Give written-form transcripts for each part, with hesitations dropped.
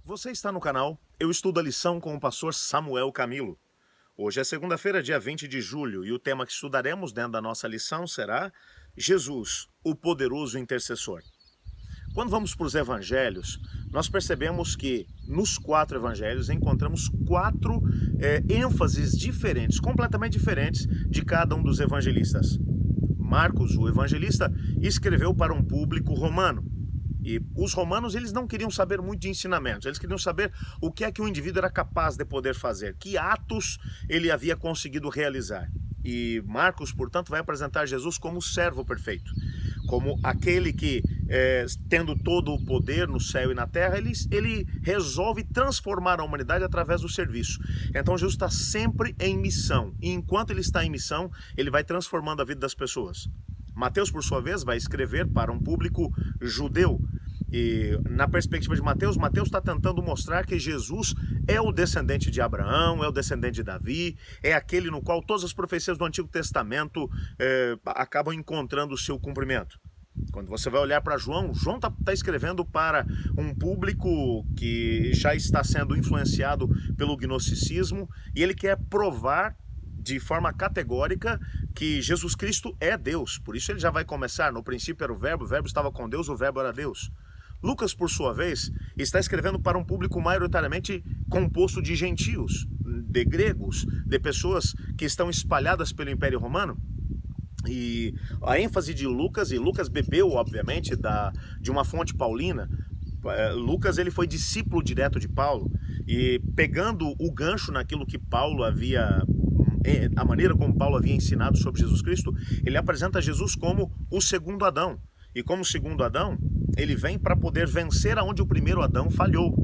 Você está no canal Eu Estudo a Lição com o pastor Samuel Camilo. Hoje é segunda-feira, dia 20 de julho, e o tema que estudaremos dentro da nossa lição será Jesus, o poderoso intercessor. Quando vamos para os evangelhos, nós percebemos que nos 4 evangelhos encontramos 4 ênfases diferentes, completamente diferentes de cada um dos evangelistas. Marcos, o evangelista, escreveu para um público romano. E os romanos, eles não queriam saber muito de ensinamentos, eles queriam saber o que é que o indivíduo era capaz de poder fazer, que atos ele havia conseguido realizar. E Marcos, portanto, vai apresentar Jesus como o servo perfeito, como aquele que, tendo todo o poder no céu e na terra, ele resolve transformar a humanidade através do serviço. Então Jesus está sempre em missão, e enquanto ele está em missão, ele vai transformando a vida das pessoas. Mateus, por sua vez, vai escrever para um público judeu. E na perspectiva de Mateus, Mateus está tentando mostrar que Jesus é o descendente de Abraão, é o descendente de Davi, é aquele no qual todas as profecias do Antigo Testamento acabam encontrando o seu cumprimento. Quando você vai olhar para João, João está escrevendo para um público que já está sendo influenciado pelo gnosticismo, e ele quer provar de forma categórica que Jesus Cristo é Deus. Por isso ele já vai começar: no princípio era o verbo estava com Deus, o verbo era Deus. Lucas, por sua vez, está escrevendo para um público maioritariamente composto de gentios, de gregos, de pessoas que estão espalhadas pelo Império Romano. E a ênfase de Lucas, e Lucas bebeu, obviamente, de uma fonte paulina. Lucas, ele foi discípulo direto de Paulo, e pegando o gancho naquilo que Paulo havia, a maneira como Paulo havia ensinado sobre Jesus Cristo, ele apresenta Jesus como o segundo Adão. E como segundo Adão, ele vem para poder vencer aonde o primeiro Adão falhou.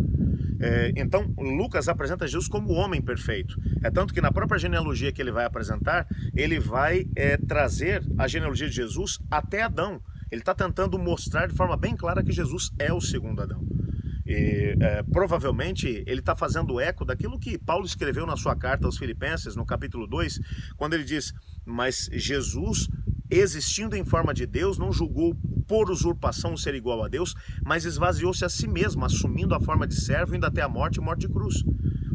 Então, Lucas apresenta Jesus como o homem perfeito. É tanto que na própria genealogia que ele vai apresentar, ele vai trazer a genealogia de Jesus até Adão. Ele está tentando mostrar de forma bem clara que Jesus é o segundo Adão. E provavelmente ele está fazendo eco daquilo que Paulo escreveu na sua carta aos Filipenses, no capítulo 2, quando ele diz: mas Jesus, existindo em forma de Deus, não julgou por usurpação ser igual a Deus, mas esvaziou-se a si mesmo, assumindo a forma de servo, indo até a morte e morte de cruz.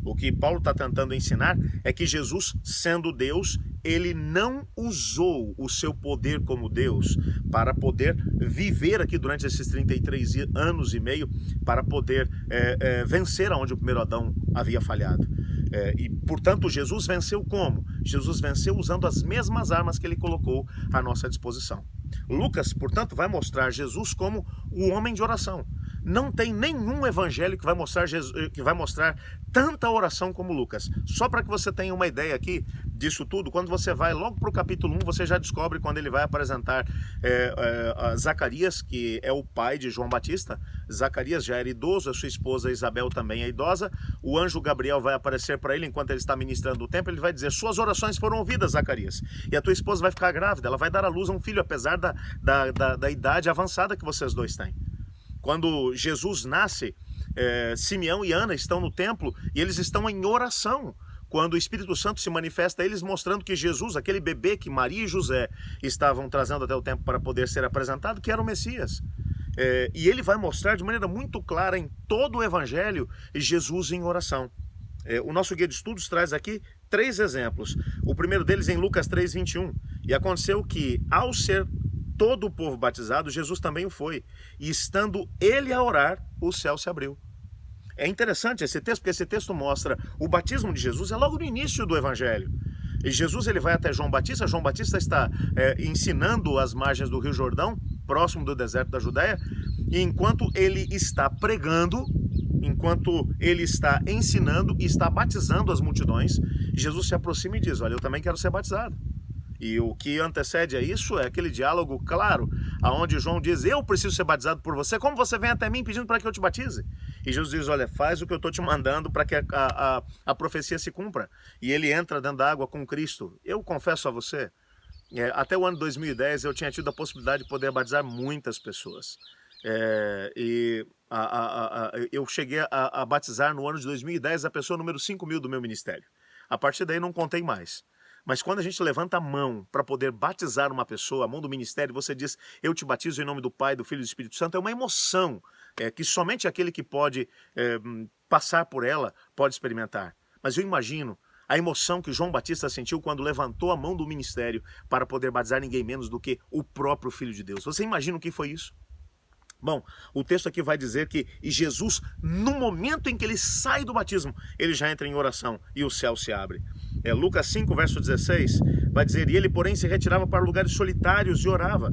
O que Paulo está tentando ensinar é que Jesus, sendo Deus, ele não usou o seu poder como Deus para poder viver aqui durante esses 33 anos e meio, para poder vencer aonde o primeiro Adão havia falhado. E, portanto, Jesus venceu como? Jesus venceu usando as mesmas armas que ele colocou à nossa disposição. Lucas, portanto, vai mostrar Jesus como o homem de oração. Não tem nenhum evangelho que vai mostrar tanta oração como Lucas. Só para que você tenha uma ideia aqui disso tudo, quando você vai logo para o capítulo 1, você já descobre, quando ele vai apresentar Zacarias, que é o pai de João Batista. Zacarias já era idoso, a sua esposa Isabel também é idosa. O anjo Gabriel vai aparecer para ele enquanto ele está ministrando o templo. Ele vai dizer: suas orações foram ouvidas, Zacarias, e a tua esposa vai ficar grávida, ela vai dar à luz a um filho, apesar da idade avançada que vocês dois têm. Quando Jesus nasce, Simeão e Ana estão no templo e eles estão em oração, quando o Espírito Santo se manifesta a eles, mostrando que Jesus, aquele bebê que Maria e José estavam trazendo até o templo para poder ser apresentado, que era o Messias. E ele vai mostrar de maneira muito clara em todo o Evangelho Jesus em oração. O nosso guia de estudos traz aqui 3 exemplos. O primeiro deles em Lucas 3:21. E aconteceu que, ao ser todo o povo batizado, Jesus também o foi. E estando ele a orar, o céu se abriu. É interessante esse texto, porque esse texto mostra o batismo de Jesus, é logo no início do Evangelho. E Jesus, ele vai até João Batista está ensinando às margens do Rio Jordão, próximo do deserto da Judéia, e enquanto ele está pregando, enquanto ele está ensinando e está batizando as multidões, Jesus se aproxima e diz: olha, eu também quero ser batizado. E o que antecede a isso é aquele diálogo claro, aonde João diz: eu preciso ser batizado por você, como você vem até mim pedindo para que eu te batize? E Jesus diz: olha, faz o que eu estou te mandando para que a profecia se cumpra. E ele entra dentro da água com Cristo. Eu confesso a você, até o ano 2010 eu tinha tido a possibilidade de poder batizar muitas pessoas. Eu cheguei a batizar no ano de 2010 a pessoa número 5.000 do meu ministério. A partir daí não contei mais. Mas quando a gente levanta a mão para poder batizar uma pessoa, a mão do ministério, você diz: eu te batizo em nome do Pai, do Filho e do Espírito Santo, é uma emoção que somente aquele que pode passar por ela pode experimentar. Mas eu imagino a emoção que João Batista sentiu quando levantou a mão do ministério para poder batizar ninguém menos do que o próprio Filho de Deus. Você imagina o que foi isso? Bom, o texto aqui vai dizer que Jesus, no momento em que ele sai do batismo, ele já entra em oração e o céu se abre. Lucas 5, verso 16, vai dizer: e ele, porém, se retirava para lugares solitários e orava.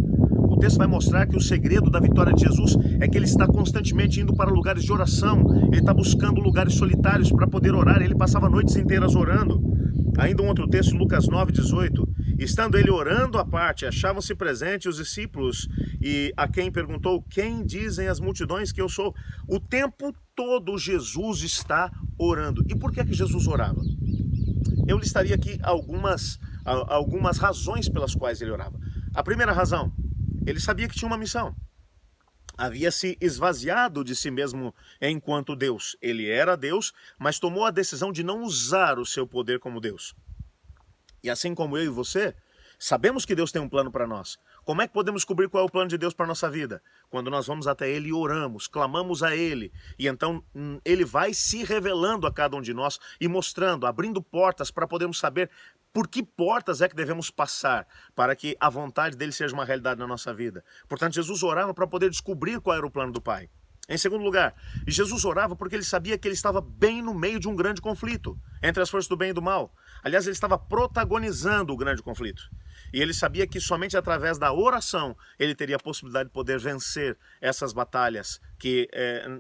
O texto vai mostrar que o segredo da vitória de Jesus é que ele está constantemente indo para lugares de oração, ele está buscando lugares solitários para poder orar, ele passava noites inteiras orando. Ainda um outro texto, Lucas 9, 18, estando ele orando à parte, achavam-se presentes os discípulos, e a quem perguntou: quem dizem as multidões que eu sou? O tempo todo Jesus está orando. E por que Jesus orava? Eu listaria aqui algumas razões pelas quais ele orava. A primeira razão, ele sabia que tinha uma missão. Havia se esvaziado de si mesmo enquanto Deus. Ele era Deus, mas tomou a decisão de não usar o seu poder como Deus. E assim como eu e você, sabemos que Deus tem um plano para nós. Como é que podemos descobrir qual é o plano de Deus para a nossa vida? Quando nós vamos até Ele e oramos, clamamos a Ele. E então Ele vai se revelando a cada um de nós e mostrando, abrindo portas para podermos saber por que portas é que devemos passar para que a vontade dele seja uma realidade na nossa vida. Portanto, Jesus orava para poder descobrir qual era o plano do Pai. Em segundo lugar, Jesus orava porque ele sabia que ele estava bem no meio de um grande conflito entre as forças do bem e do mal. Aliás, ele estava protagonizando o grande conflito. E ele sabia que somente através da oração ele teria a possibilidade de poder vencer essas batalhas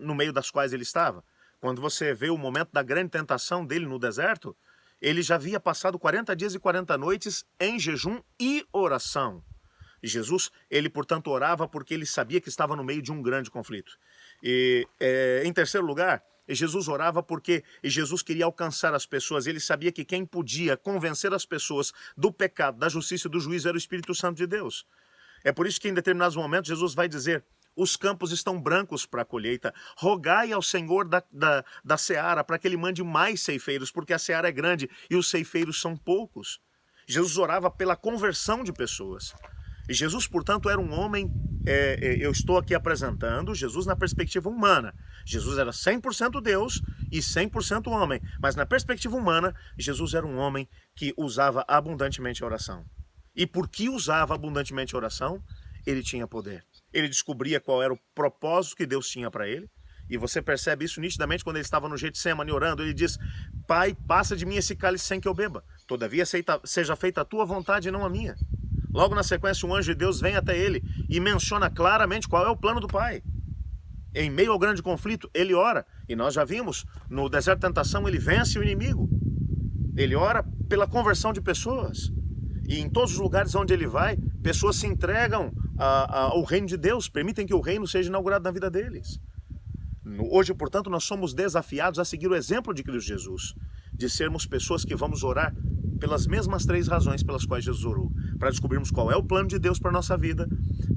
no meio das quais ele estava. Quando você vê o momento da grande tentação dele no deserto, ele já havia passado 40 dias e 40 noites em jejum e oração. E Jesus, ele portanto orava porque ele sabia que estava no meio de um grande conflito. E em terceiro lugar, Jesus orava porque Jesus queria alcançar as pessoas. Ele sabia que quem podia convencer as pessoas do pecado, da justiça e do juízo era o Espírito Santo de Deus. É por isso que em determinados momentos Jesus vai dizer: os campos estão brancos para a colheita, rogai ao Senhor da seara para que ele mande mais ceifeiros, porque a seara é grande e os ceifeiros são poucos. Jesus orava pela conversão de pessoas. E Jesus, portanto, era um homem, eu estou aqui apresentando Jesus na perspectiva humana. Jesus era 100% Deus e 100% homem, mas na perspectiva humana, Jesus era um homem que usava abundantemente a oração. E por que usava abundantemente a oração? Ele tinha poder. Ele descobria qual era o propósito que Deus tinha para ele. E você percebe isso nitidamente quando ele estava no Getsemane orando. Ele diz: Pai, passa de mim esse cálice sem que eu beba. Todavia seja feita a tua vontade e não a minha. Logo na sequência, um anjo de Deus vem até ele e menciona claramente qual é o plano do Pai. Em meio ao grande conflito, ele ora. E nós já vimos, no deserto de tentação, ele vence o inimigo. Ele ora pela conversão de pessoas. E em todos os lugares onde ele vai, pessoas se entregam ao reino de Deus, permitem que o reino seja inaugurado na vida deles. Hoje, portanto, nós somos desafiados a seguir o exemplo de Cristo Jesus, de sermos pessoas que vamos orar pelas mesmas 3 razões pelas quais Jesus orou, para descobrirmos qual é o plano de Deus para a nossa vida,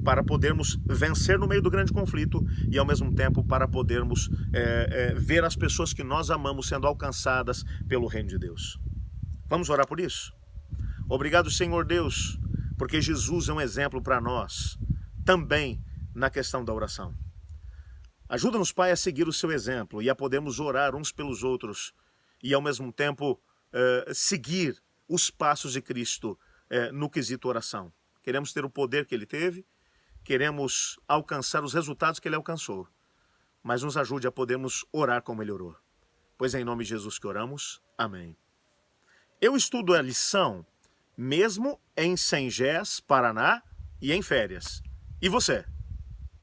para podermos vencer no meio do grande conflito e, ao mesmo tempo, para podermos ver as pessoas que nós amamos sendo alcançadas pelo reino de Deus. Vamos orar por isso? Obrigado, Senhor Deus, porque Jesus é um exemplo para nós, também na questão da oração. Ajuda-nos, Pai, a seguir o seu exemplo e a podermos orar uns pelos outros e, ao mesmo tempo, seguir os passos de Cristo no quesito oração. Queremos ter o poder que ele teve, queremos alcançar os resultados que ele alcançou, mas nos ajude a podermos orar como ele orou. Pois é em nome de Jesus que oramos. Amém. Eu estudo a lição mesmo em Sengés, Paraná e em férias. E você?